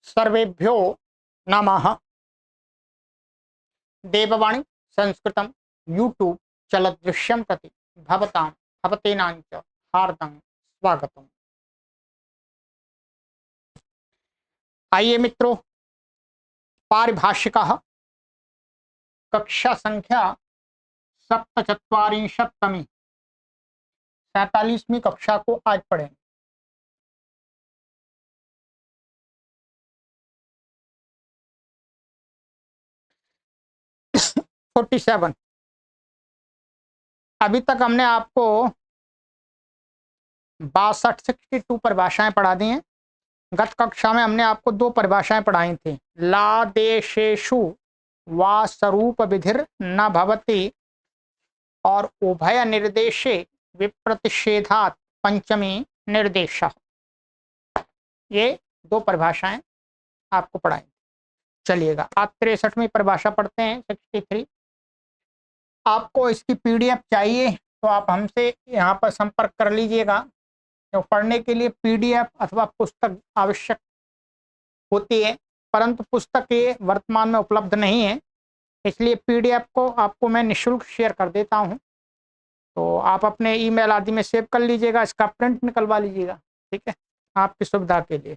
सर्वेभ्यो नमः। देववाणी संस्कृतं यूट्यूब चलदृश्यं प्रति भवतां भवतेनांच हार्दं स्वागतम्। आइए मित्रों, पारिभाषिकः कक्षा संख्या सप्तचत्वारिंशत्तमी 47वीं कक्षा को आज पढ़ेंगे। Forty seven. अभी तक हमने आपको 62 परिभाषाएं पढ़ा दी हैं। गत कक्षा में हमने आपको 2 परिभाषाएं पढ़ाई थी। लादेशेषु वा स्वरूप विधिर न भवति और उभय निर्देशे विप्रतिषेधात् पंचमी निर्देश। ये 2 परिभाषाएं आपको पढ़ाई। चलिएगा आज 63वीं परिभाषा पढ़ते हैं। 63। आपको इसकी पीडीएफ चाहिए तो आप हमसे यहाँ पर संपर्क कर लीजिएगा। तो पढ़ने के लिए पीडीएफ अथवा पुस्तक आवश्यक होती है, परंतु पुस्तक ये वर्तमान में उपलब्ध नहीं है, इसलिए पीडीएफ को आपको मैं निःशुल्क शेयर कर देता हूं। तो आप अपने ईमेल आदि में सेव कर लीजिएगा, इसका प्रिंट निकलवा लीजिएगा, ठीक है, आपकी सुविधा के लिए।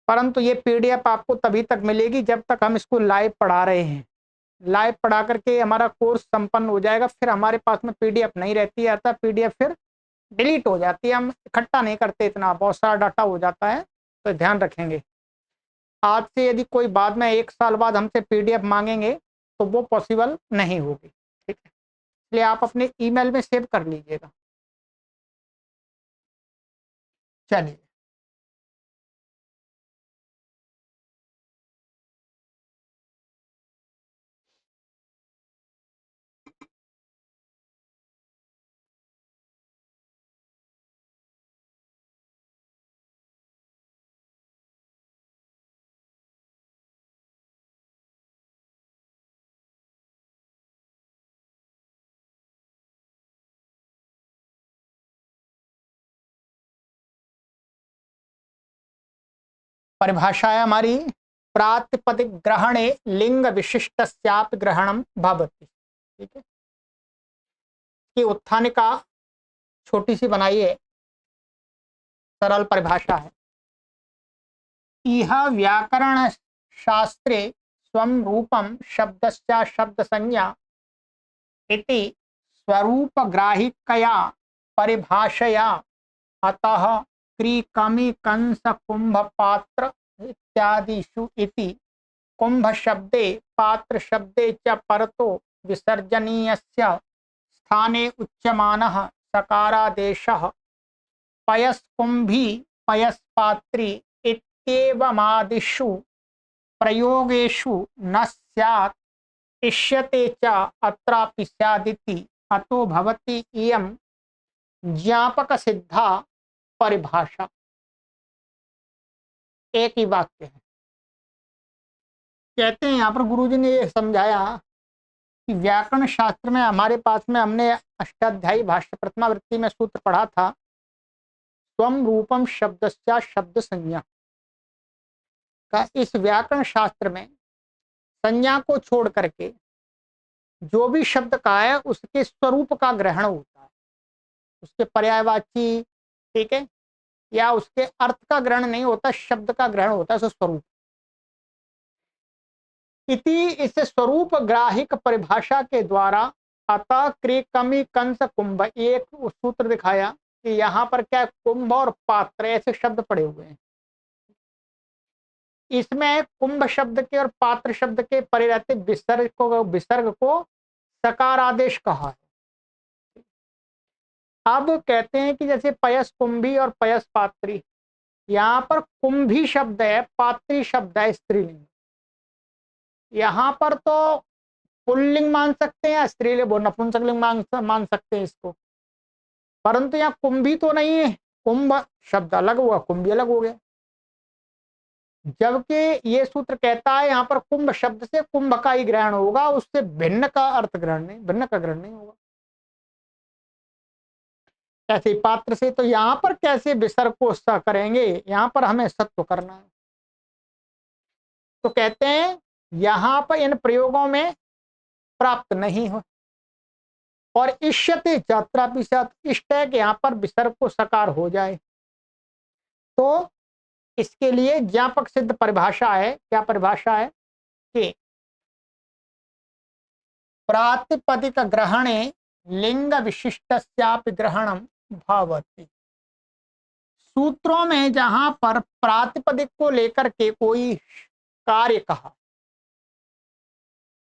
परंतु ये पीडीएफ आपको तभी तक मिलेगी जब तक हम इसको लाइव पढ़ा रहे हैं। लाइव पढ़ा करके हमारा कोर्स संपन्न हो जाएगा, फिर हमारे पास में पीडीएफ नहीं रहती है, अतः पीडीएफ फिर डिलीट हो जाती है। हम इकट्ठा नहीं करते, इतना बहुत सारा डाटा हो जाता है, तो ध्यान रखेंगे। आज से यदि कोई बाद में 1 साल बाद हमसे पीडीएफ मांगेंगे तो वो पॉसिबल नहीं होगी, ठीक है, इसलिए आप अपने ईमेल में सेव कर लीजिएगा। चलिए परिभाषा है हमारी, प्रातिपदिक ग्रहणे लिंग विशिष्टस्यापि ग्रहणम भवति, ठीक है। कि उत्थानिका छोटी सी बनाई है, सरल परिभाषा है। इह व्याकरण शास्त्रे स्वं रूपम शब्दस्या शब्द संज्ञा इति स्वरूपग्राहिकया परिभाषया अतः क्रीकमी कंस कुंभ पात्र इत्यादिषु इति कुंभ शब्दे पात्र शब्दे च परतो विसर्जनीयस्य स्थाने उच्यमानः सकारादेशः पयस्कुंभी पयस्पात्री इत्येवमादिषु प्रयोगेषु न स्यात् इष्यते च अत्रापि स्यादिति अतो भवति इयं ज्ञापक सिद्धा परिभाषा। एक ही वाक्य है। कहते हैं यहाँ पर गुरुजी ने ये समझाया कि व्याकरण शास्त्र में हमारे पास में हमने अष्टाध्यायी भाष्य प्रथमा वृत्ति में सूत्र पढ़ा था, स्वम रूपम शब्दस्या शब्द संज्ञा का। इस व्याकरण शास्त्र में संज्ञा को छोड़ करके जो भी शब्द का है उसके स्वरूप का ग्रहण होता है, उसके पर्यायवाची, ठीक है, या उसके अर्थ का ग्रहण नहीं होता, शब्द का ग्रहण होता है, स्वरूप। इति इस स्वरूप ग्राहिक परिभाषा के द्वारा अतः क्रिकमी कंस कुंभ, एक सूत्र दिखाया कि यहाँ पर क्या कुंभ और पात्र ऐसे शब्द पड़े हुए हैं। इसमें कुंभ शब्द के और पात्र शब्द के परे रहते विसर्ग को सकार आदेश कहा है। अब कहते हैं कि जैसे पयस कुंभी और पयस पात्री, यहाँ पर कुंभी शब्द है, पात्री शब्द है स्त्रीलिंग। यहाँ पर तो पुल्लिंग मान सकते हैं, स्त्रीलिंग नपुंसकलिंग मान सकते हैं इसको, परंतु यहाँ कुंभी तो नहीं है। कुंभ शब्द अलग हुआ, कुंभी अलग हो गया। जबकि ये सूत्र कहता है यहाँ पर कुंभ शब्द से कुंभ का ही ग्रहण होगा, उससे भिन्न का अर्थ ग्रहण नहीं, भिन्न का ग्रहण नहीं होगा। ऐसे पात्र से तो यहाँ पर कैसे विसर्ग को स करेंगे, यहाँ पर हमें सत्व करना है। तो कहते हैं यहां पर इन प्रयोगों में प्राप्त नहीं हो। और इष्यते यात्रा पिशाच, इष्ट है कि यहां पर विसर्ग को सकार हो जाए। तो इसके लिए ज्ञापक सिद्ध परिभाषा है। क्या परिभाषा है कि प्रातिपदिक ग्रहणे लिंग विशिष्टस्यापि ग्रहणम भवति। सूत्रों में जहां पर प्रातिपदिक को लेकर के कोई कार्य कहा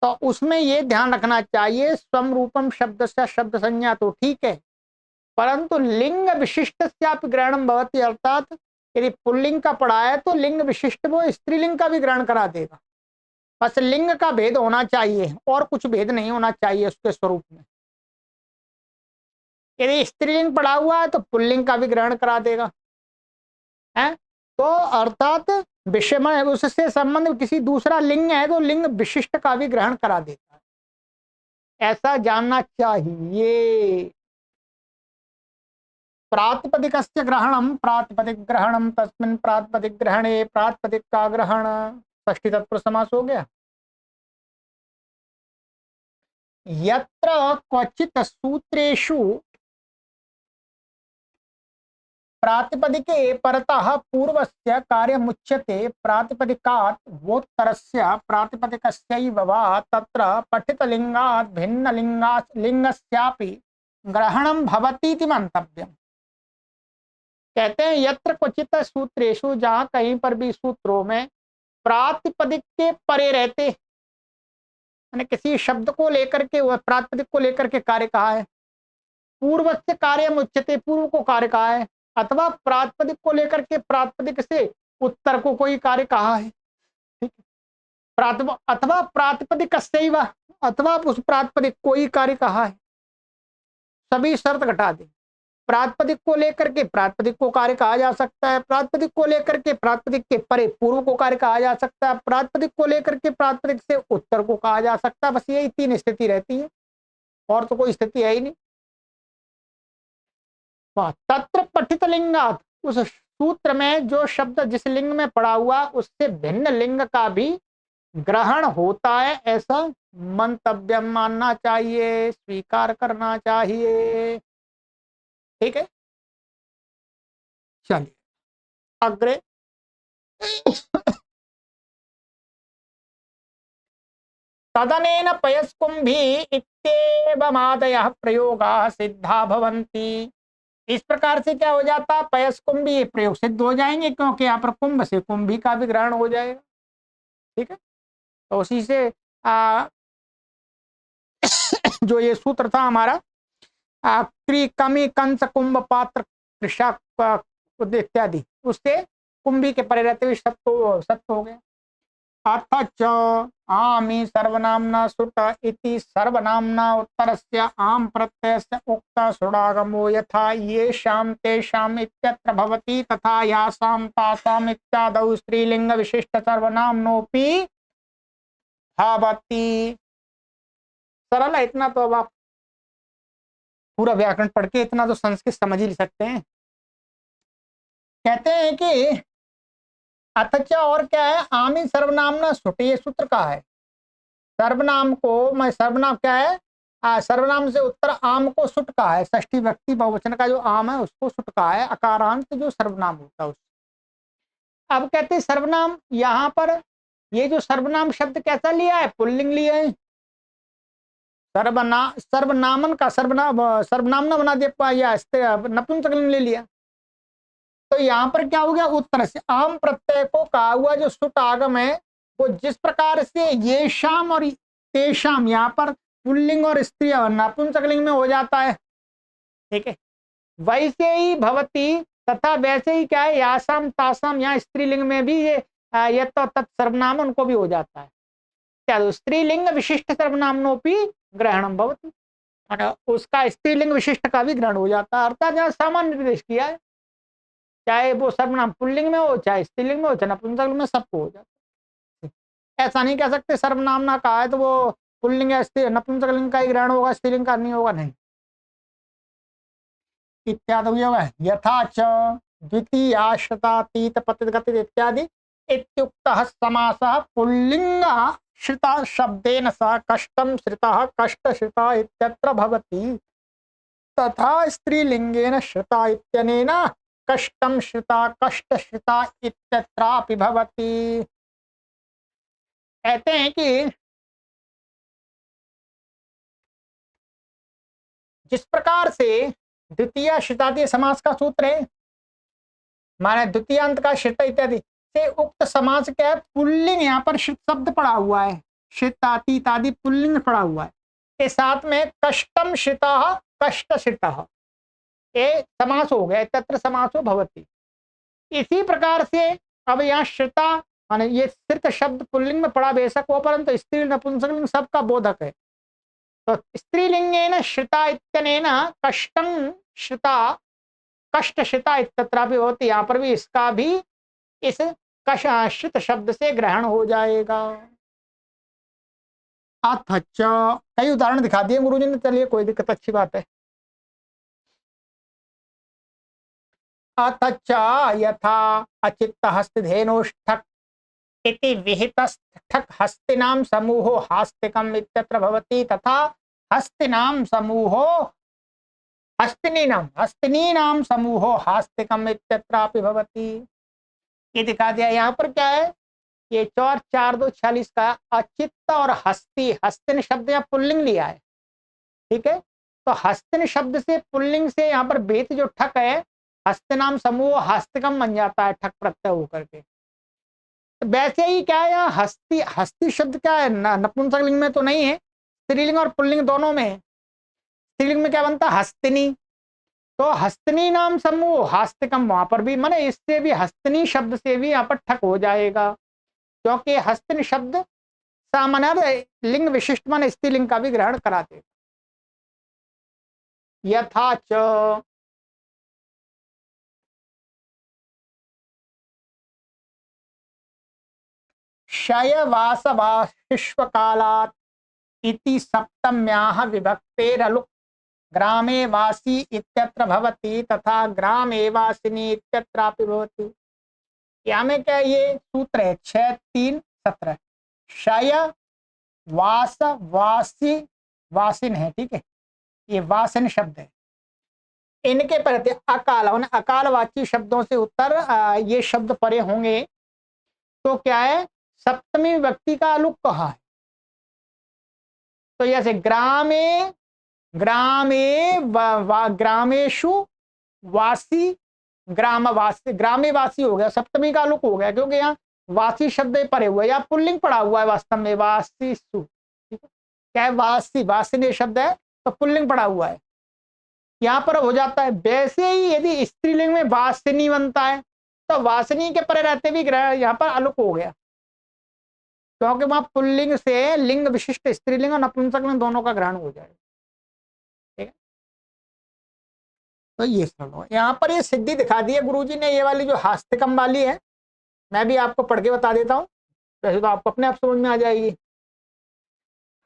तो उसमें यह ध्यान रखना चाहिए स्वम रूपम शब्द से शब्द संज्ञा तो ठीक है, परंतु लिंग विशिष्ट ग्रहणम भवति, अर्थात यदि पुल्लिंग का पढ़ा है तो लिंग विशिष्ट वो स्त्रीलिंग का भी ग्रहण करा देगा। बस लिंग का भेद होना चाहिए और कुछ भेद नहीं होना चाहिए उसके स्वरूप में। यदि स्त्रीलिंग पढ़ा हुआ है तो पुल्लिंग का भी ग्रहण करा देगा है। तो अर्थात विषय में उससे संबंध किसी दूसरा लिंग है तो लिंग विशिष्ट का भी ग्रहण करा देता है, ऐसा जानना चाहिए। प्रातिपदिकस्य ग्रहणम प्रातिपदिक ग्रहणम तस्मिन् प्रातिपदिक ग्रहणे प्रातिपदिक का ग्रहण षष्ठी तत्पुरुष समास हो गया। यत्र क्वचित सूत्रेषु प्रातिपदिके परतः पूर्वस्य कार्यमुच्यते प्रातिपदिकात् वोत्तरस्य प्रातिपदिकस्यैव वा तत्र पठितलिंगात् भिन्नलिंगात् लिंगस्यापि ग्रहणं भवतीति मंतव्यम्। कहते हैं यत्र क्वचित सूत्रेषु, जहां कहीं पर भी सूत्रों में प्रातिपदिक के परे रहते, यानी किसी शब्द को लेकर के वह प्रातिपदिक को लेकर के कार्य कहा है, पूर्वस्य कार्यमुच्यते पूर्व को कार्य कहा है, अथवा प्रातिपदिक को लेकर के प्रातिपदिक से उत्तर को कोई कार्य कहा है, ठीक है, अथवा प्रातिपदिक अथवा उस प्रातिपदिक कोई कार्य कहा है, सभी शर्त घटा दे। प्रातिपदिक को लेकर के प्रातिपदिक को कार्य कहा जा सकता है, प्रातिपदिक को लेकर के प्रातिपदिक के परे पूर्व को कार्य कहा जा सकता है, प्रातिपदिक को लेकर के प्रातिपदिक से उत्तर को कहा जा सकता है। बस यही तीन स्थिति रहती है और तो कोई स्थिति है ही नहीं। तत्र पठित लिंगात, उस सूत्र में जो शब्द जिस लिंग में पड़ा हुआ उससे भिन्न लिंग का भी ग्रहण होता है, ऐसा मंतव्य मानना चाहिए, स्वीकार करना चाहिए। ठीक है, चलिए अग्रे। तदनेन पयस्कुंभी इत्येवमादयः प्रयोगाः सिद्धा भवन्ति। इस प्रकार से क्या हो जाता, पयस्कुंभी प्रयोग सिद्ध हो जाएंगे, क्योंकि यहाँ पर कुंभ से कुंभी का भी ग्रहण हो जाएगा। ठीक है, तो उसी से जो ये सूत्र था हमारा कमी कंस कुंभ पात्र इत्यादि, उससे कुंभी के परे रहते हुए सत्य हो गया। अथ आमी सर्वनाम्ना सुट इति सर्वनाम्ना उत्तरस्य आम प्रत्ययस्य उक्त सुडागमो यथा येषां तेषाम् इत्यत्र भवति तथा यासां तासाम् इत्यादौ स्त्रीलिंग विशिष्ट सर्वनाम्नोपि भवति। सरल है इतना, तो अब आप पूरा व्याकरण पढ़ के इतना तो संस्कृत समझ ही सकते हैं। कहते हैं कि अथच और क्या है, आमी सर्वनामना सुट, ये सूत्र का है। सर्वनाम को मैं सर्वनाम क्या है, सर्वनाम से उत्तर आम को सुट का है, षष्ठी व्यक्ति बहुवचन का जो आम है उसको सुट का है, अकारांत जो सर्वनाम होता है उसको। अब कहते हैं सर्वनाम, यहाँ पर ये जो सर्वनाम शब्द कैसा लिया है, पुल्लिंग लिया है। सर्वनामन का सर्वनाम बना दिया या नपुंसकलिंग ले लिया। तो यहाँ पर क्या हो गया, उत्तर से आम प्रत्यय को कहा हुआ जो सुट आगम है वो जिस प्रकार से ये शाम और तेषाम यहाँ पर पुल्लिंग और स्त्री नपुंसकलिंग में हो जाता है, ठीक है, वैसे ही भवती, तथा वैसे ही क्या है यासाम तासाम, यहाँ स्त्रीलिंग में भी ये तो तत्सर्वनाम उनको भी हो जाता है। क्या, स्त्रीलिंग विशिष्ट सर्वनामनोपि ग्रहणम भवति, उसका स्त्रीलिंग विशिष्ट का भी ग्रहण हो जाता है। अर्थात यहाँ सामान्य निर्देश किया है, चाहे वो सर्वनाम पुल्लिंग में हो चाहे स्त्रीलिंग में हो चाहे नपुंसक में, सबको हो जाता है। ऐसा नहीं कह सकते सर्वनाम ना कहा है तो वो पुल्लिंग या नपुंसकलिंग का ही ग्रहण होगा, स्त्रीलिंग का नहीं होगा, नहीं। इत्यादि होगा यथा च द्वितीयाश्रतातीत पतित गतित इत्यादि इत्युक्तः समासः पुल्लिङ्गश्रिता शब्देन सह कष्टं श्रितः कष्टश्रिता इत्यत्र भवति तथा स्त्रीलिंगेन श्रिता इत्यनेन कष्टं श्रिता कष्टश्रिता इत्यत्रापि भवति। कहते हैं कि जिस प्रकार से द्वितीय श्रितादि समास का सूत्र है, माने द्वितीय अंत का श्रित इत्यादि से उक्त समास क्या है, पुल्लिंग यहाँ पर श्रित शब्द पड़ा हुआ है, श्रिताति इत्यादि पुल्लिंग पड़ा हुआ है, के साथ में कष्टम श्रिता कष्ट श्रिता ये समास हो गया, तत्र समासो भवति। इसी प्रकार से अब यहाँ श्रिता माने ये श्रित शब्द पुल्लिंग में पड़ा बेशक हो, परंतु स्त्री नपुंसकलिंग सबका बोधक है। तो स्त्रीलिंगेन श्रिता इत्यनेन कष्टं श्रिता कष्ट श्रिता इत्यत्रापि होती, यहाँ पर भी इसका भी इस श्रित शब्द से ग्रहण हो जाएगा। अथ कई उदाहरण दिखा दिए गुरुजी ने, चलिए कोई दिक्कत, अच्छी बात है। अथ यथा अचित्त हस्तधेनुष्ठक इति विहितस्थक हस्तिनां समूहो हास्तिकम इत्यत्र भवति तथा हस्तिनां समूहो हस्तिनीनां समूहो हास्तिकम इत्यत्रापि भवति। ये दिखा दिया। यहाँ पर क्या है, ये 4-4-2-46 का अचित्त और हस्ती, हस्तिन शब्द या पुल्लिंग लिया है, ठीक है। तो हस्तिन शब्द से पुल्लिंग से यहाँ पर बेत जो ठक है, हस्तिनाम समूह हास्तिकम बन जाता है ठक प्रत्यय होकर के। वैसे ही क्या है, यहाँ हस्ती हस्ती शब्द क्या है, नपुंसकलिंग में तो नहीं है, स्त्रीलिंग और पुल्लिंग दोनों में। स्त्रीलिंग में क्या बनता है, हस्तिनी, तो हस्तनी नाम समूह हास्तिकम, वहां पर भी माने इससे भी हस्तनी शब्द से भी यहाँ पर ठक हो जाएगा, क्योंकि हस्तनी शब्द सामान्य लिंग विशिष्ट मान स्त्रीलिंग का भी ग्रहण कराते। यथाच शयवासवाशिष्वकालात् इति सप्तम्याः विभक्तेरलुक् ग्रामे वासी इत्यत्र भवति तथा ग्रामे वासिनी इत्यत्रापि भवति। यहाँ में क्या ये सूत्र है 6-3-17, शय वास वासी वासिन है, ठीक है, ये वासिन शब्द है। इनके प्रति अकाल अकालवाची शब्दों से उत्तर ये शब्द परे होंगे, तो क्या है, सप्तमी विभक्ति का अलुक कहा है। तो जैसे ग्रामे ग्रामे ग्रामेशु वासी ग्रामवासी, ग्रामे वासी हो गया, सप्तमी का अलुक हो गया, क्योंकि यहाँ वासी शब्द पड़े हुए, या पुल्लिंग पड़ा हुआ है वास्तव में वासी सु, ठीक है, क्या है वासी, वासिनी शब्द है तो पुल्लिंग पड़ा हुआ है, यहाँ पर हो जाता है। वैसे ही यदि स्त्रीलिंग में वासिनी बनता है तो वासिनी के परे रहते भी ग्रह यहाँ पर अलुक हो गया, क्योंकि वहां पुल्लिंग से लिंग विशिष्ट स्त्रीलिंग और नपुंसकलिंग दोनों का ग्रहण हो जाएगा, ठीक है। तो ये सुनो, यहाँ पर ये सिद्धि दिखा दी है गुरुजी ने, ये वाली जो हास्तिकम वाली है, मैं भी आपको पढ़ के बता देता हूँ, वैसे तो आपको अपने आप समझ में आ जाएगी।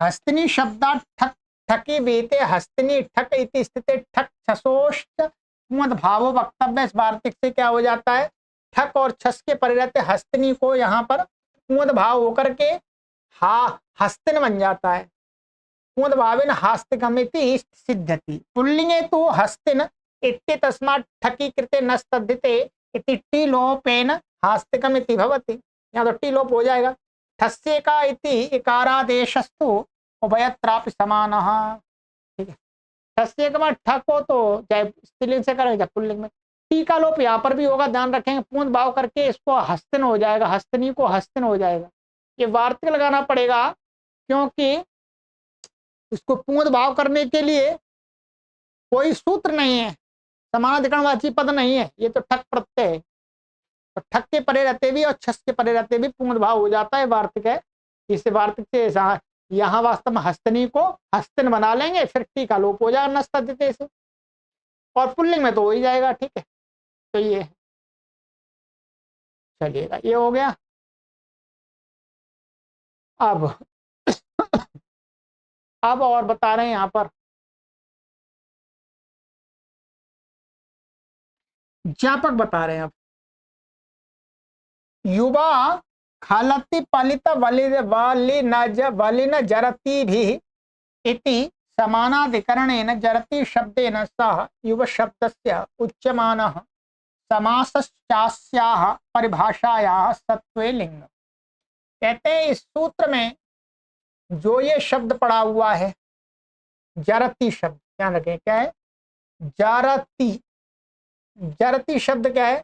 हस्तिनी शब्दा ठक ठकी बेते हस्तिनी ठक इति स्थिते ठक छसोष्ट भावो वक्तव्य, इस वार्तिक से क्या हो जाता है, ठक और छस के परे रहते हस्तिनी को यहाँ पर कुंद भाव होकर के हस्तिन बन जाता है, कुंद भावेन हास्तिकमिति सिद्ध्यति। पुल्लिंगे तो हस्तिन इति तस्मात् ठकी कृते नस्तद्धिते इति टीलोपेन हास्तिकमिति भवति। यहाँ तो टीलोप हो जाएगा। ठस्य का इति इकारादेशस्तु उभयत्रापि समानः, ठीक है। ठस्य का मतलब ठक हो तो चाहे स्त्रीलिंग से करें चाहे पुल्लिंग में, टी का लोप यहाँ पर भी होगा, ध्यान रखेंगे, पूर्ण भाव करके इसको हस्तिन हो जाएगा, हस्तनी को हस्तिन हो जाएगा। ये वार्तिक लगाना पड़ेगा, क्योंकि इसको पूर्ण भाव करने के लिए कोई सूत्र नहीं है, समानाधिकरणवाची पद नहीं है, ये तो ठक प्रत्यय है। तो ठक के परे रहते भी और छस के परे रहते भी पूर्ण भाव हो जाता है, वार्तिक है। इससे वार्तिक से यहाँ वास्तव में हस्तनी को हस्तिन बना लेंगे, फिर टी का लोप हो जाएगा नस्तद्धिते से, और पुल्लिंग में तो हो ही जाएगा, ठीक है। तो ये चलिएगा, ये हो गया। अब और बता रहे हैं यहाँ पर ज्ञापक बता रहे हैं। अब युवा खालति पलित वलिन जरती भी इति समानाधिकरणेन जरती शब्देन सह युव शब्दस्य उच्यमानः समासश्चास्याः परिभाषायाः सत्वे लिंग। कहते हैं इस सूत्र में जो ये शब्द पड़ा हुआ है जरती शब्द, ध्यान रखें क्या है जरती, जरती शब्द क्या है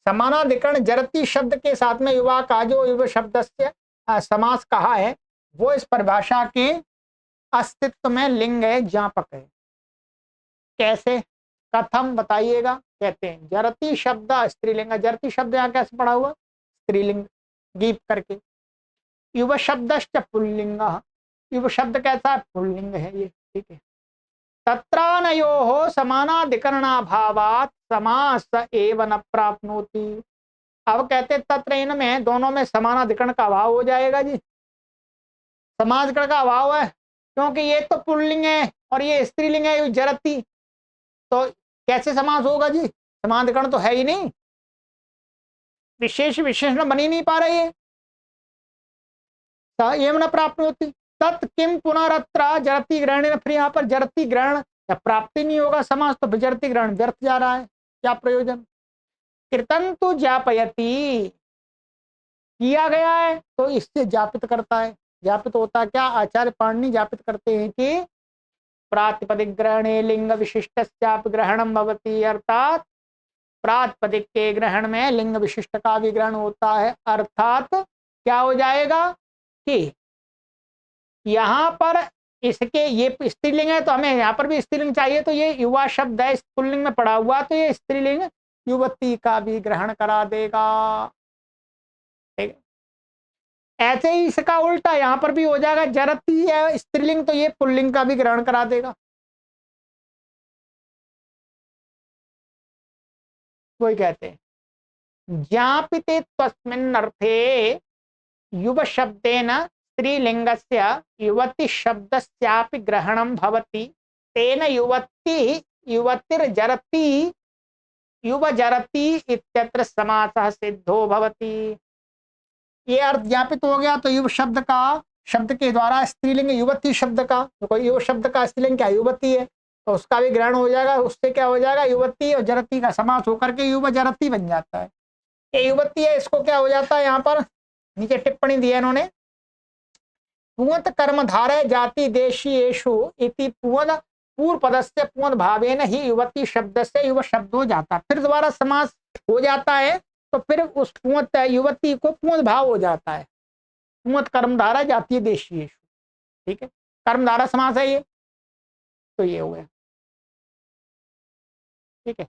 समानाधिकरण जरती शब्द के साथ में युवा का जो युव शब्द से समास कहा है वो इस परिभाषा के अस्तित्व में लिंग है, ज्ञापक है। कैसे कथम बताइएगा। कहते हैं जरती शब्द स्त्रीलिंग, जरती शब्द यहाँ कैसे पड़ा हुआ स्त्रीलिंग गीप करके, युव शब्द पुल्लिंग, युव शब्द कैसा है पुल्लिंग है ये, ठीक है। तत्रानयोः समानाधिकरणाभावात् समास एव न प्राप्नोति। अब कहते तत्र इनमें दोनों में समानाधिकरण का अभाव हो जाएगा जी, समानाधिकरण का अभाव है क्योंकि ये तो पुल्लिंग है और ये स्त्रीलिंग है जरती, तो कैसे समास होगा जी, समानाधिकरण तो है ही नहीं, विशेष विशेषण बन ही नहीं पा रही है। एवं न प्राप्नोति तत् किम पुनरत्र जरती ग्रहण, फिर यहाँ पर जरती ग्रहण या प्राप्ति नहीं होगा समास, तो जरती ग्रहण व्यर्थ जा रहा है, क्या प्रयोजन। कीर्तन तो जापयती किया गया है तो इससे जापित करता है, जापित होता क्या आचार्य पाणिनि जापित करते हैं कि प्रातिपदिक ग्रहणे लिंग विशिष्टस्यापि ग्रहणम भवति, अर्थात प्रातिपदिक के ग्रहण में लिंग विशिष्ट का भी ग्रहण होता है, अर्थात क्या हो जाएगा कि यहाँ पर इसके ये स्त्रीलिंग है तो हमें यहाँ पर भी स्त्रीलिंग चाहिए, तो ये युवा शब्द है पुल्लिंग में पड़ा हुआ, तो ये स्त्रीलिंग युवती का भी ग्रहण करा देगा। ठीक, ऐसे ही इसका उल्टा यहाँ पर भी हो जाएगा, जरती है स्त्रीलिंग तो ये पुल्लिंग का भी ग्रहण करा देगा। वही कहते हैं ज्ञापिते तस्मिन् अर्थे युव शब्देन स्त्रीलिंगस्य युवती शब्दस्यापि ग्रहणं भवति, तेन युवती युवतिर्जरती युवजरती इत्यत्र समासः सिद्धो भवति। ये अर्थ ज्ञापित हो गया तो युव शब्द का शब्द के द्वारा स्त्रीलिंग युवती शब्द का, तो युव शब्द का स्त्रीलिंग क्या युवती है तो उसका भी ग्रहण हो जाएगा, उससे क्या हो जाएगा युवती और जरती का समास होकर के युव जरती बन जाता है। ये युवती है इसको क्या हो जाता है, यहाँ पर नीचे टिप्पणी दी है इन्होंने, पुंत कर्मधारय जाति देशीयेषु इति पुंत पूर्व पदस्य पुंत भावेन ही युवती शब्द से युव शब्द हो जाता है, फिर दोबारा समास हो जाता है तो फिर उस पुंत युवती को पुंत भाव हो जाता है, पुंत कर्मधारा जातीय देशीयेषु, ठीक है कर्मधारा समास है ये, तो ये हो गया, ठीक है।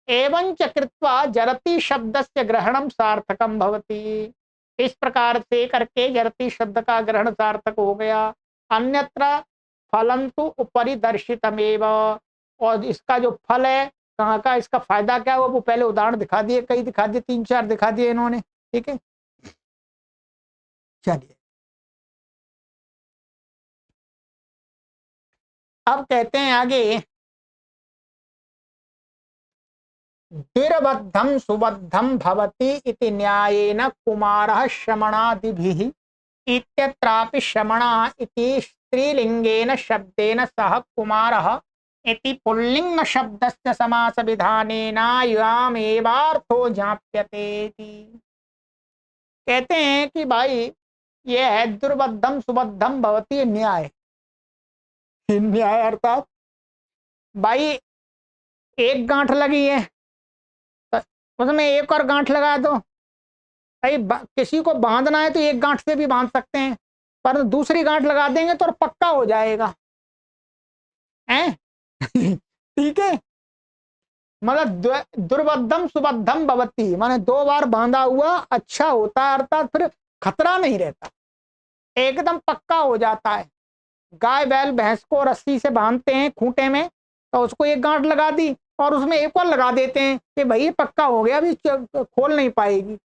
एवं च कृत्वा जरती शब्दस्य ग्रहणम सार्थकम भवति, इस प्रकार से करके जरती शब्द का ग्रहण सार्थक हो गया। अन्यत्र फलम तो उपरिदर्शितमेव, और इसका जो फल है कहाँ का, इसका फायदा क्या हुआ वो पहले उदाहरण दिखा दिए, कई दिखा दिए, 3-4 दिखा दिए इन्होंने, ठीक है। चलिए अब कहते हैं आगे, दुर्बद्धम सुबद्धम भवति इति न्यायेन कुमारः श्रमणादिभिः इत्यत्रापि श्रमणा इति स्त्रीलिंगेन शब्देन सह कुमारः इति पुल्लिंग शब्दस्य समास विधानेन यामेवार्थो ज्ञाप्यते। कहते हैं कि भाई ये है दुर्बद्धम सुबद्धम भवति न्याय, न्याय अर्थात भाई एक गांठ लगी है उसमें एक और गांठ लगा दो, भाई किसी को बांधना है तो एक गांठ से भी बांध सकते हैं, पर दूसरी गांठ लगा देंगे तो पक्का हो जाएगा हैं ठीक है, मतलब दुर्बद्धम सुबद्धम भवति माने 2 बार बांधा हुआ अच्छा होता है, अर्थात फिर खतरा नहीं रहता, एकदम पक्का हो जाता है। गाय बैल भैंस को रस्सी से बांधते हैं खूंटे में, तो उसको एक गांठ लगा दी और उसमें एक और लगा देते हैं कि भाई पक्का हो गया, अभी खोल नहीं पाएगी।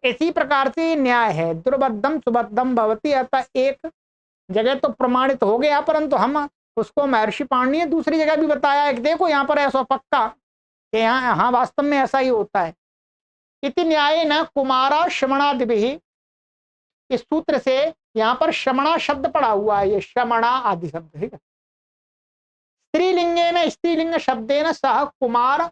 इसी प्रकार से न्याय है, दुर्बद्धम सुबद्धम भवति, अर्थात एक जगह तो प्रमाणित हो गया परंतु हम उसको महर्षि पाणिनि ने दूसरी जगह भी बताया है कि देखो यहाँ पर ऐसा पक्का कि यहाँ वास्तव में ऐसा ही होता है। इति न्याय न कुमारा श्रमणादिभिः, इस सूत्र से यहाँ पर श्रमणा शब्द पड़ा हुआ है, ये श्रमणा आदि शब्द, ठीक है। स्त्रीलिंगेन स्त्रीलिंग शब्देन सह कुमार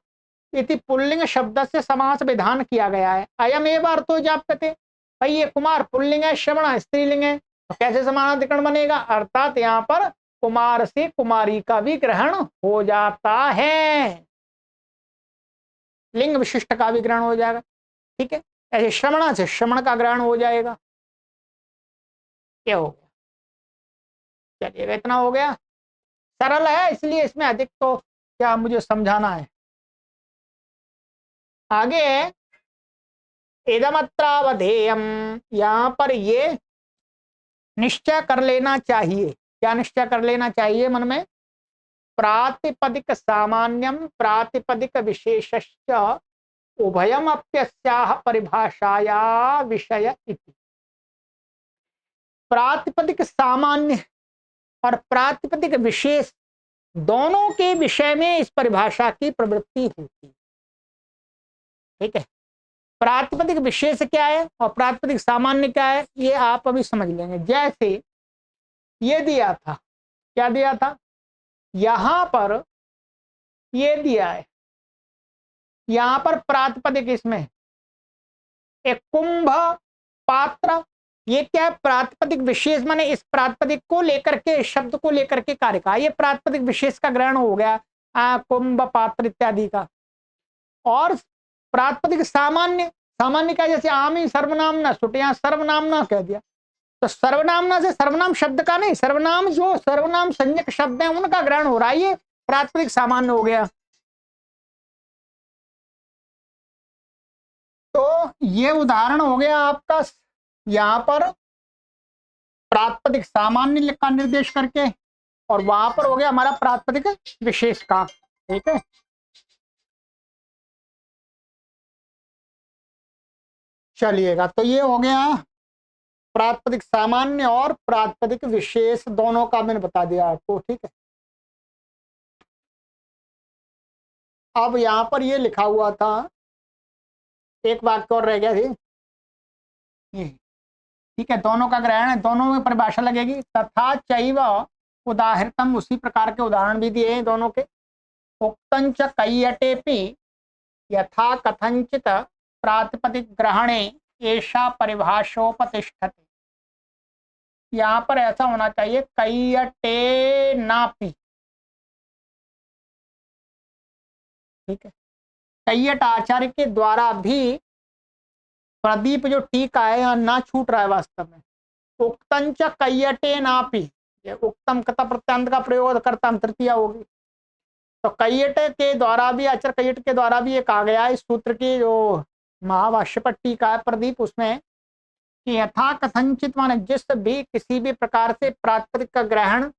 इति पुल्लिंग शब्द से समास विधान किया गया है। अयम एव अर्थो जाप्यते, भाई ये कुमार पुल्लिंग है, श्रवण स्त्रीलिंग है, तो कैसे समानाधिकरण बनेगा? अर्थात यहाँ पर कुमार से कुमारी का भी ग्रहण हो जाता है, लिंग विशिष्ट का भी ग्रहण हो जाएगा, ठीक है। ऐसे श्रवण से श्रवण का ग्रहण हो जाएगा। क्या हो गया? चलिए इतना हो गया, सरल है, इसलिए इसमें अधिक तो क्या मुझे समझाना है। आगे इदमत्रावधेयम, यहां पर ये निश्चय कर लेना चाहिए। क्या निश्चय कर लेना चाहिए मन में? प्रातिपदिक सामान्यम प्रातिपदिक विशेषश्च उभयम अप्यस्याह परिभाषाया विषय इति। प्रातिपदिक सामान्य और प्रातिपदिक विशेष दोनों के विषय में इस परिभाषा की प्रवृत्ति होती है, ठीक है। प्रातिपदिक विशेष क्या है और प्रातिपदिक सामान्य क्या है, ये आप अभी समझ लेंगे। जैसे ये दिया था, क्या दिया था? यहां पर ये दिया है, यहां पर प्रातिपदिक इसमें एक कुंभ पात्र, ये क्या है? प्रातिपदिक विशेष, माने इस प्रातिपदिक को लेकर के, शब्द को लेकर के कार्य का, ये प्रातिपदिक विशेष का ग्रहण हो गया, कुंभ पात्र इत्यादि का। और प्रातिपदिक सामान्य, सामान्य का जैसे आमी सर्वनामना सुट, यहाँ सर्वनामना कह दिया, तो सर्वनामना से सर्वनाम शब्द का नहीं, सर्वनाम जो सर्वनाम संज्ञक शब्द है उनका ग्रहण हो रहा है, ये प्रातिपदिक सामान्य हो गया। तो ये उदाहरण हो गया आपका, यहां पर प्रातिपदिक सामान्य का निर्देश करके, और वहां पर हो गया हमारा प्रातिपदिक विशेष का, ठीक है। चलिएगा, तो ये हो गया प्रातिपदिक सामान्य और प्रातिपदिक विशेष दोनों का मैंने बता दिया आपको, ठीक है। अब यहां पर ये लिखा हुआ था, एक वाक्य और रह गया थी, ठीक है, दोनों का ग्रहण है, दोनों में परिभाषा लगेगी। तथा चैव उदाहृतम, उसी प्रकार के उदाहरण भी दिए हैं दोनों के। उक्तंच कैयटेपि यथा कथंचित प्रातिपदिक ग्रहणे एषा परिभाषोपतिष्ठते, यहाँ पर ऐसा होना चाहिए कैयटे नापि, ठीक है। कैयट आचार्य के द्वारा भी, प्रदीप जो टीका है यहाँ ना छूट रहा है वास्तव में, उक्तंच कैयटे नापि, ये उक्तम कथा प्रत्यांत का प्रयोग करता तृतीया होगी, तो कैयट के द्वारा भी, आचार्य कैयट के द्वारा भी ये कहा गया है, इस सूत्र की जो महाभाष्य पर टीका है प्रदीप, उसमें कि यथा कथंचित, माने जिस भी किसी भी प्रकार से प्रातिपदिक का ग्रहण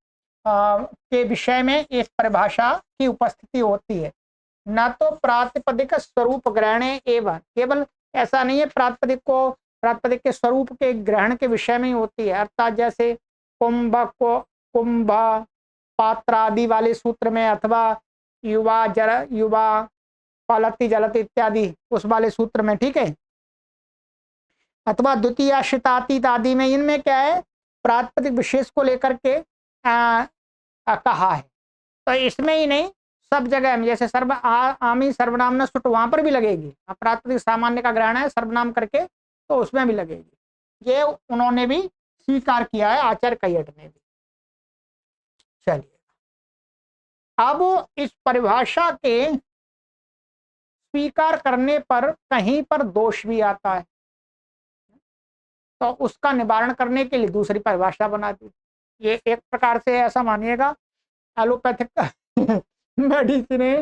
के विषय में इस परिभाषा की उपस्थिति होती है, न तो प्रातिपदिक स्वरूप ग्रहण एवं, केवल ऐसा नहीं है प्रातिपदिक को, प्रातिपदिक के स्वरूप के ग्रहण के विषय में ही होती है, अर्थात जैसे कुंभ को कुंभ पात्र आदि वाले सूत्र में, अथवा युवा जल युवा पालती जलती इत्यादि उस वाले सूत्र में, ठीक है, अथवा द्वितीय शितातीत आदि में, इनमें क्या है? प्रातिपदिक विशेष को लेकर के कहा है। तो इसमें ही नहीं, सब जगह में, जैसे आमी सर्वनाम सुट, वहां पर भी लगेगी, प्रातिपदिक सामान्य का ग्रहण है सर्वनाम करके, तो उसमें भी लगेगी। ये उन्होंने भी स्वीकार किया है, आचार्य कैयट ने भी। चलिए, अब इस परिभाषा के स्वीकार करने पर कहीं पर दोष भी आता है, तो उसका निवारण करने के लिए दूसरी परिभाषा बना दी। ये एक प्रकार से ऐसा मानिएगा, एलोपैथिक मेडिसिन है,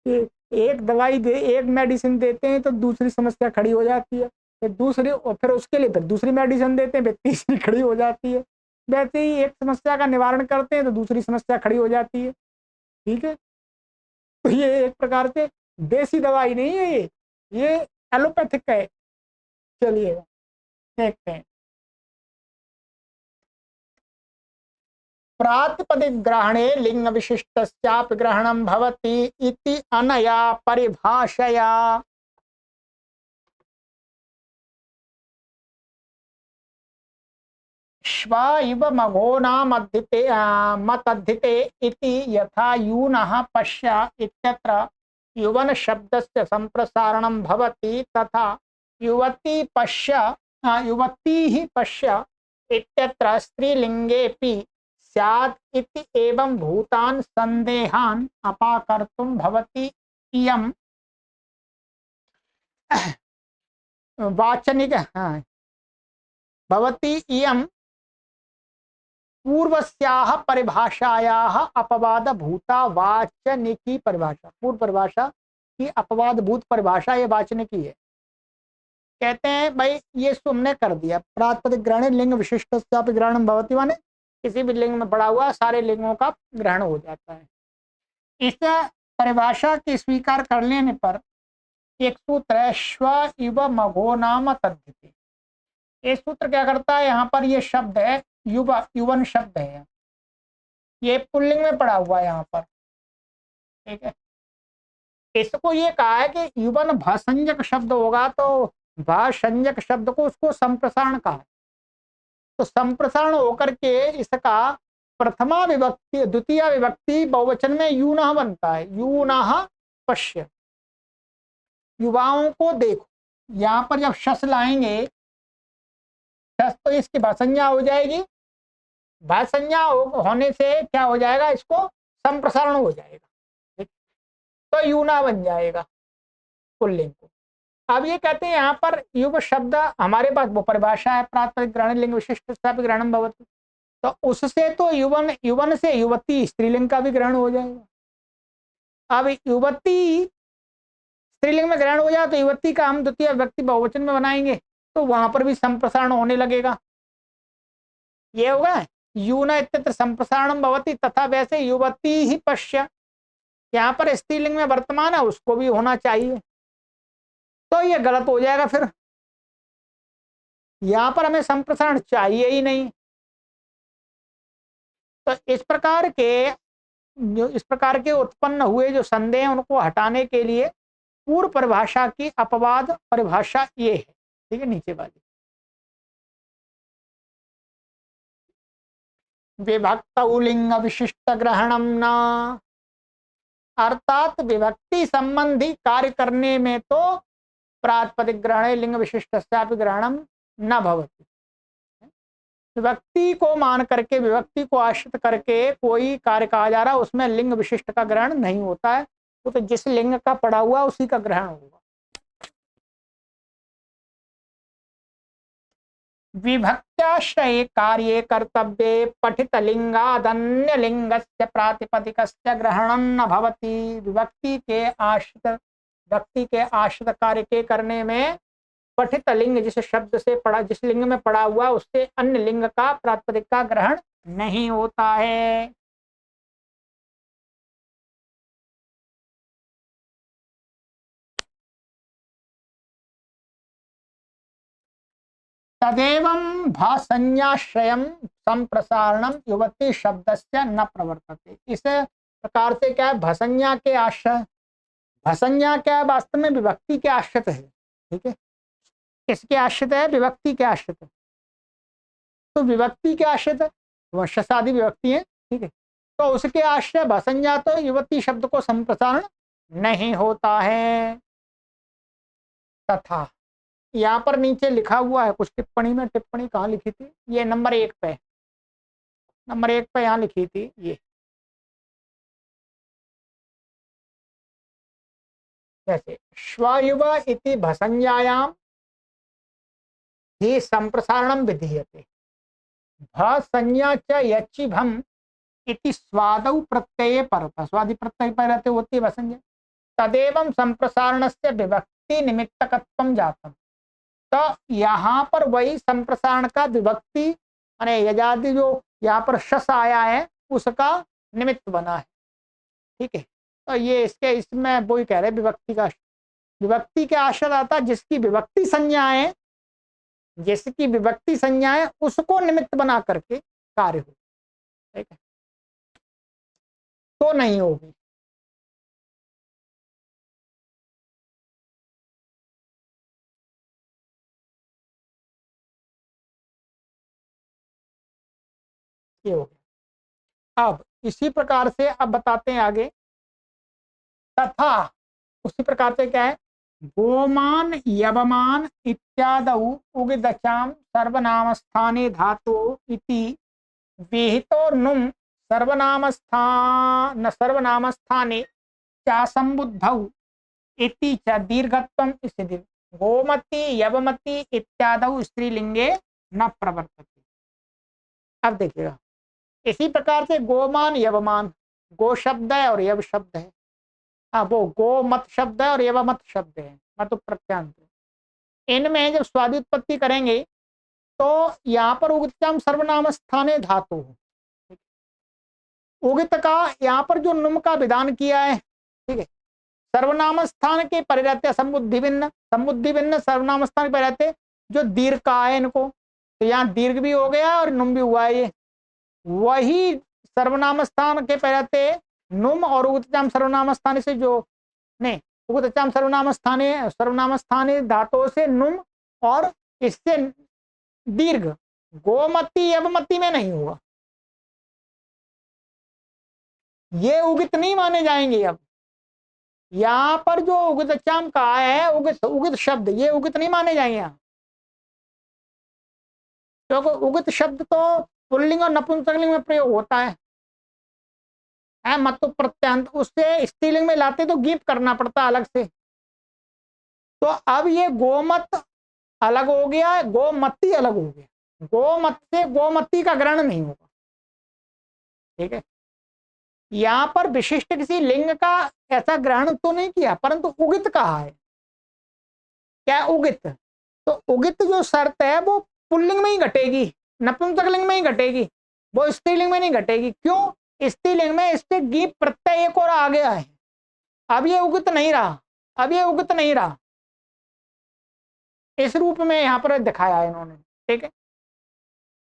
एक दवाई दे, एक मेडिसिन देते हैं तो दूसरी समस्या खड़ी हो जाती है, फिर दूसरी, और फिर उसके लिए फिर दूसरी मेडिसिन देते हैं, फिर तीसरी खड़ी हो जाती है। वैसे ही एक समस्या का निवारण करते हैं तो दूसरी समस्या खड़ी हो जाती है, ठीक है। तो ये एक प्रकार से देसी दवाई नहीं है, ये एलोपैथिक है। चलिए देखते हैं। प्रातिपदिक ग्रहणे लिंग विशिष्टस्यापि ग्रहणं भवति इति अनया परिभाषया, श्व इव मघोनामद्धिते मतद्धिते इति यथा यूनः पश्य इत्यत्र युवन शब्दस्य संप्रसारणं भवति तथा युवती पश्य युवतीः पश्य इत्यत्र स्त्रीलिंगेऽपि स्यात् इति एवं भूतान् संदेहान् अपाकर्तुं भवति इयं वाचनिक भवति इयं पूर्वस्याः परिभाषायाः अपवाद भूता वाचनिकी परिभाषा। पूर्व परिभाषा की अपवाद भूत परिभाषा ये वाचनिकी है। कहते हैं भाई ये तुमने कर दिया, प्रातिपदिक ग्रहण लिंग विशिष्ट ग्रहण भवति, माने किसी भी लिंग में पड़ा हुआ सारे लिंगों का ग्रहण हो जाता है। इस परिभाषा के स्वीकार कर लेने पर एक सूत्र है श्व इव मघो नाम तद्धिति। ये सूत्र क्या करता है, यहाँ पर ये शब्द है युव, युवन शब्द है, ये पुल्लिंग में पड़ा हुआ है यहाँ पर, ठीक है। इसको ये कहा है कि युवन भसंजक शब्द होगा तो भसंजक शब्द को उसको संप्रसारण कहा है, तो संप्रसारण होकर के इसका प्रथमा विभक्ति द्वितीय विभक्ति बहुवचन में यूनः बनता है। यूनः पश्य, युवाओं को देखो। यहाँ पर जब शस लाएंगे शस तो इसकी भसंज्ञा हो जाएगी, भसंज्ञा होने से क्या हो जाएगा, इसको संप्रसारण हो जाएगा, तो यूना बन जाएगा पुल्लिंग को। अब ये कहते हैं यहाँ पर युव शब्द हमारे पास वो परिभाषा है प्रातिपदिक ग्रहण लिंग विशिष्ट ग्रहणम भवति, तो उससे तो युवन, युवन से युवती स्त्रीलिंग का भी ग्रहण हो जाएगा। अब युवती स्त्रीलिंग में ग्रहण हो जाए तो युवती का हम द्वितीय व्यक्ति बहुवचन में बनाएंगे तो वहां पर भी संप्रसारण होने लगेगा। ये होगा यूना इत्यत्र संप्रसारणम भवति तथा वैसे युवती ही पश्य, यहाँ पर स्त्रीलिंग में वर्तमान है उसको भी होना चाहिए, तो ये गलत हो जाएगा। फिर यहाँ पर हमें संप्रसारण चाहिए ही नहीं। तो इस प्रकार के उत्पन्न हुए जो संदेह हैं उनको हटाने के लिए पूर्व परिभाषा की अपवाद परिभाषा ये है, ठीक है, नीचे वाली। विभक्त लिंग विशिष्ट ग्रहणम न, अर्थात विभक्ति संबंधी कार्य करने में तो प्रातिपदिक ग्रहण लिंग विशिष्ट ग्रहणम न भवति। विभक्ति को मान करके, विभक्ति को आश्रित करके कोई कार्य कहा जा रहा है उसमें लिंग विशिष्ट का ग्रहण नहीं होता है, वो तो जिस लिंग का पड़ा हुआ उसी का ग्रहण होगा। विभक्त्याश्रये कार्ये कर्तव्ये पठित लिंगादन्य लिंगस्य प्रातिपदिकस्य ग्रहणं न भवति। विभक्ति के आश्रित, व्यक्ति के आश्रित कार्य के करने में पठित लिंग जिस शब्द से पड़ा, जिस लिंग में पड़ा हुआ उससे अन्य लिंग का प्रातिपदिक का ग्रहण नहीं होता है। तदेवं भासंज्ञाश्रयं संप्रसारणम युवती शब्दस्य न प्रवर्तते। इस प्रकार से क्या है, भसंज्ञा के आश्रय, भसंज्ञा क्या है, वास्तव में विभक्ति के आश्रित है, ठीक है। किसके आश्रित है, विभक्ति के आश्रित है, तो विभक्ति के आश्रित है, वंशसादी विभक्ति है, ठीक है, तो उसके आश्रय भसंज्ञा तो युवती शब्द को संप्रसारण नहीं होता है। तथा यहाँ पर नीचे लिखा हुआ है कुछ टिप्पणी में, टिप्पणी कहाँ लिखी थी, ये नंबर 1 पे, नंबर 1 पे यहाँ लिखी थी ये, जैसे श्वयुव इति भसंज्ञायाम ही संप्रसारणम विधीयते, भसंज्ञा च यचिभम इति स्वादौ प्रत्यये परतः, स्वादि प्रत्यय पर रहते होती है भसंज्ञा, तदेवं संप्रसारणस्य विभक्ति निमित्तकत्वं जातम। तो यहाँ पर वही संप्रसारण का विभक्ति माने यजादि जो यहाँ पर शस आया है उसका निमित्त बना है, ठीक है। तो ये इसके इसमें वो ही कह रहे विभक्ति का, विभक्ति के आश्रय आता जिसकी विभक्ति संज्ञा है, जिसकी विभक्ति संज्ञा है उसको निमित्त बना करके कार्य हो, ठीक है, तो नहीं होगी। ये हो गया। अब इसी प्रकार से अब बताते हैं आगे, तथा उसी प्रकार से क्या है, गोमान यवमान इत्यादौ उगिदचाम सर्वनामस्थाने धातु इति विहितो नुम सर्वनामस्थाने चासंबुद्धौ इति च दीर्घत्वम स्थिति गोमती यवमती इत्यादौ स्त्रीलिंगे न प्रवर्तते। अब देखिएगा, इसी प्रकार से गोमान यवमान, गो शब्द है और यव शब्द है। हाँ, वो गो मत शब्द है और यवमत शब्द है, मत प्रत्यांत। इनमें जब स्वादित्पत्ति करेंगे तो यहाँ पर उगितम सर्वनाम स्थाने धातु, उगित का यहाँ पर जो नुम का विधान किया है, ठीक है, सर्वनाम स्थान के परे रहते संबुद्धि भिन्न सर्वनाम स्थान के परे रहते जो दीर्घ का है इनको, तो यहाँ दीर्घ भी हो गया और नुम भी हुआ है। ये वही सर्वनाम स्थान के परे रहते नुम और उगितम सर्वनाम स्थान से जो नहीं, उगितम सर्वनाम स्थाने धातु से नुम और इससे दीर्घ गोमती यवमती में नहीं होगा, ये उगित नहीं माने जाएंगे। अब यहां पर जो उगितचाम का है, उगित शब्द, ये उगित नहीं माने जाएंगे यहाँ, क्योंकि उगित शब्द तो पुल्लिंग और नपुंसकलिंग में प्रयोग होता है, मत प्रत्यांत, उससे स्त्रीलिंग में लाते तो गीत करना पड़ता अलग से। तो अब ये गोमत अलग हो गया, गोमती अलग हो गया, गोमत से गोमती का ग्रहण नहीं होगा, ठीक है। यहां पर विशिष्ट किसी लिंग का ऐसा ग्रहण तो नहीं किया, परंतु उगित कहा है। क्या उगित, तो उगित जो शर्त है वो पुल्लिंग में ही घटेगी, नपुंसकलिंग में ही घटेगी, वो स्त्रीलिंग में नहीं घटेगी। क्यों, स्त्रीलिंग में इससे गीत प्रत्यय एक और आ गया है, अब ये उगित नहीं रहा, अब ये उगित नहीं रहा, इस रूप में यहाँ पर दिखाया है इन्होंने, ठीक है।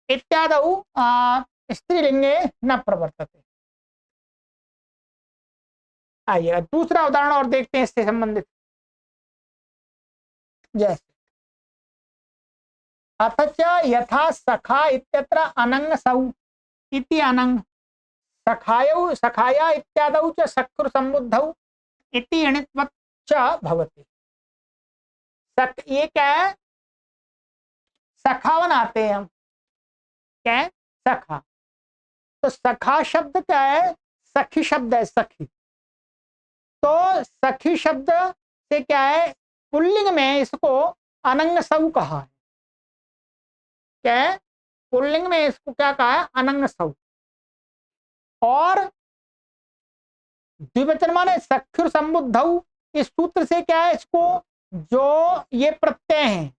इत्यादि स्त्रीलिंगे न प्रवर्तते। आइए दूसरा उदाहरण और देखते हैं इससे संबंधित। जैसे अथ यथा सखा इत्यत्र अनंग सौ इति अनंग सखाया इत्यादौ च सख्र संबुद्धौ इति अणित्वत् च भवति। ये क्या है, सखा बनाते हैं हम, क्या है सखा, तो सखा शब्द क्या है, सखी शब्द है, सखी। तो सखी शब्द से क्या है, पुल्लिंग में इसको अनंग सौ कहा है, क्या है, पुल्लिंग में इसको क्या कहा है, अनंग सौ। और द्विवचन माने सख्युर संबुद्धौ, इस सूत्र से क्या है, इसको जो ये प्रत्यय हैं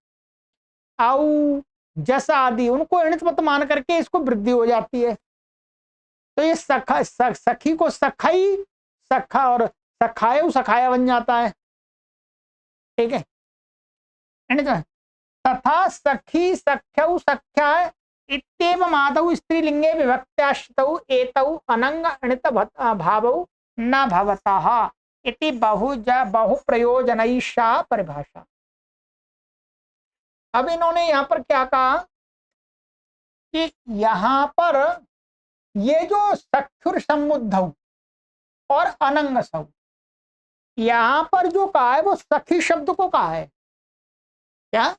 औ जस आदि उनको ऋणित मान करके इसको वृद्धि हो जाती है। तो ये सखी को सखाई, सखा और सखायु सखाया बन जाता है, ठीक है। तथा सखी सख्यौ सख्या इत्येवम् आदौ स्त्रीलिंगे विभक्त्याश्रितौ एतौ अनंग अणित भावौ न भवतः इति बहुप्रयोजनैषा परिभाषा। अब इन्होंने यहाँ पर क्या कहा कि यहाँ पर ये जो सख्युर समुद्धौ और अनंग सौ, यहाँ पर जो कहा है वो सखी शब्द को कहा है, क्या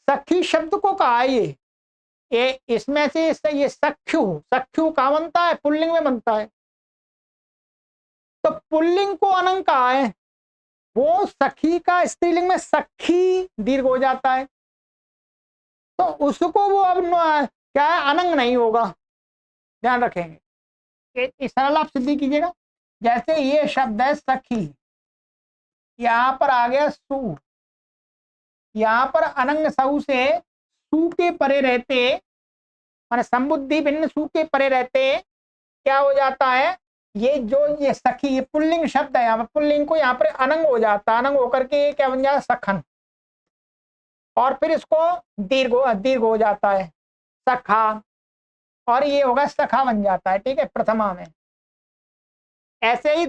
सखी शब्द को कहा है। ये इसमें से ये सख्यु का बनता है, पुल्लिंग में बनता है, तो पुल्लिंग को अनंग कहा है, वो सखी का स्त्रीलिंग में सखी दीर्घ हो जाता है, तो उसको वो अब क्या है, अनंग नहीं होगा, ध्यान रखेंगे। इस सरल आप सिद्धि कीजिएगा। जैसे ये शब्द है सखी, यहाँ पर आ गया सु, यहाँ पर अनंग सऊ से सु के परे रहते माने संबुद्धि भिन्न सु के परे रहते क्या हो जाता है, ये सखी, ये पुल्लिंग शब्द है, यहाँ पर पुल्लिंग को यहाँ पर अनंग हो जाता है, अनंग होकर के क्या बन जाता है, सखन, और फिर इसको दीर्घ हो जाता है सखा, और ये होगा सखा बन जाता है, ठीक है, प्रथमा में। ऐसे ही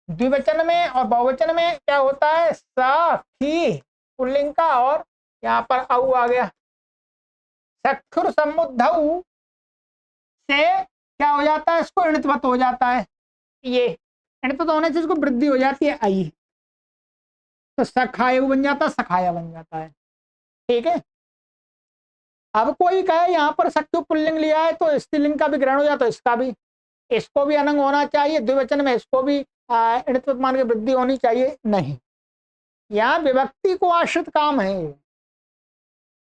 द्विवचन में और बहुवचन में क्या होता है, सखी पुल्लिंग का और यहाँ पर औ आ गया, सख्युर समुद्धौ इससे क्या हो जाता है, इसको ऋणत्वत हो जाता है, ये ऋणत्वत होने से इसको वृद्धि हो जाती है आई, तो सखायु बन जाता है, सखाया बन जाता है। ठीक है, अब कोई कहे यहाँ पर सक्यु पुल्लिंग लिया है तो स्त्रीलिंग का भी ग्रहण हो जाता है, इसका भी, इसको भी अनंग होना चाहिए, द्विवचन में इसको भी ऋणत्वत मान के वृद्धि होनी चाहिए, नहीं, यहाँ विभक्ति को आश्रित काम है।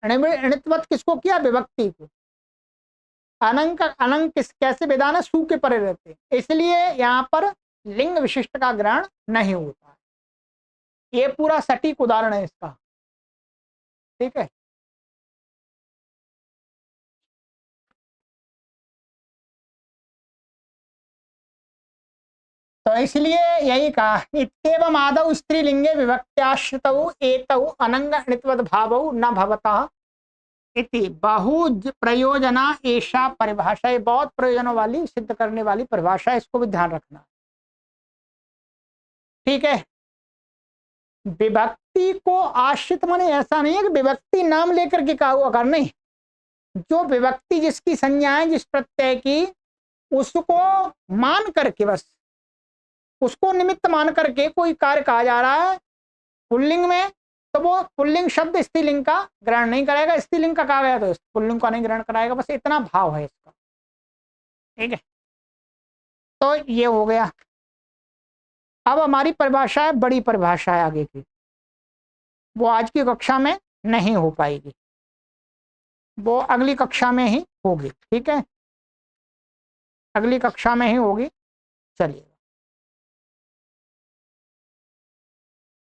ऋणत्वत किसको किया, विभक्ति को। अनंग का अनंग किस कैसे विधान है, सु के परे रहते, इसलिए यहाँ पर लिंग विशिष्ट का ग्रहण नहीं होता है। ये पूरा सटीक उदाहरण है इसका। ठीक है, तो इसलिए यही कहा, इत्येवम् आदौ स्त्रीलिंगे विभक्त्याश्रितौ एतौ अनंग ऋत्वद भावौ न भवतः इति बहु प्रयोजना ऐसा परिभाषा, ये बहुत प्रयोजनों वाली, सिद्ध करने वाली परिभाषा, इसको भी ध्यान रखना। ठीक है, विभक्ति को आश्रित माने ऐसा नहीं है कि विभक्ति नाम लेकर के कहा हुआ कर, नहीं, जो विभक्ति जिसकी संज्ञा है, जिस प्रत्यय की, उसको मान करके, बस उसको निमित्त मान करके कोई कार्य कहा जा रहा है पुल्लिंग में, तो वो पुल्लिंग शब्द स्त्रीलिंग का ग्रहण नहीं करेगा, स्त्रीलिंग का कहा गया तो पुल्लिंग का नहीं ग्रहण कराएगा, बस इतना भाव है इसका। ठीक है, तो ये हो गया। अब हमारी परिभाषा है, बड़ी परिभाषा है आगे की, वो आज की कक्षा में नहीं हो पाएगी, वो अगली कक्षा में ही होगी। ठीक है, अगली कक्षा में ही होगी। चलिए,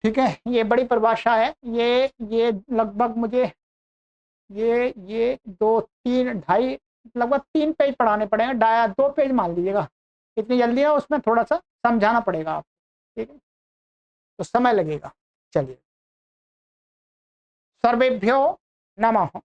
ठीक है, ये बड़ी परिभाषा है, ये लगभग मुझे ये 2 3 2.5 लगभग 3 पेज पढ़ाने पड़ेंगे, 2 पेज मान लीजिएगा, इतनी जल्दी है, उसमें थोड़ा सा समझाना पड़ेगा आपको। ठीक है, तो समय लगेगा। चलिए, सर्वेभ्यो नमः।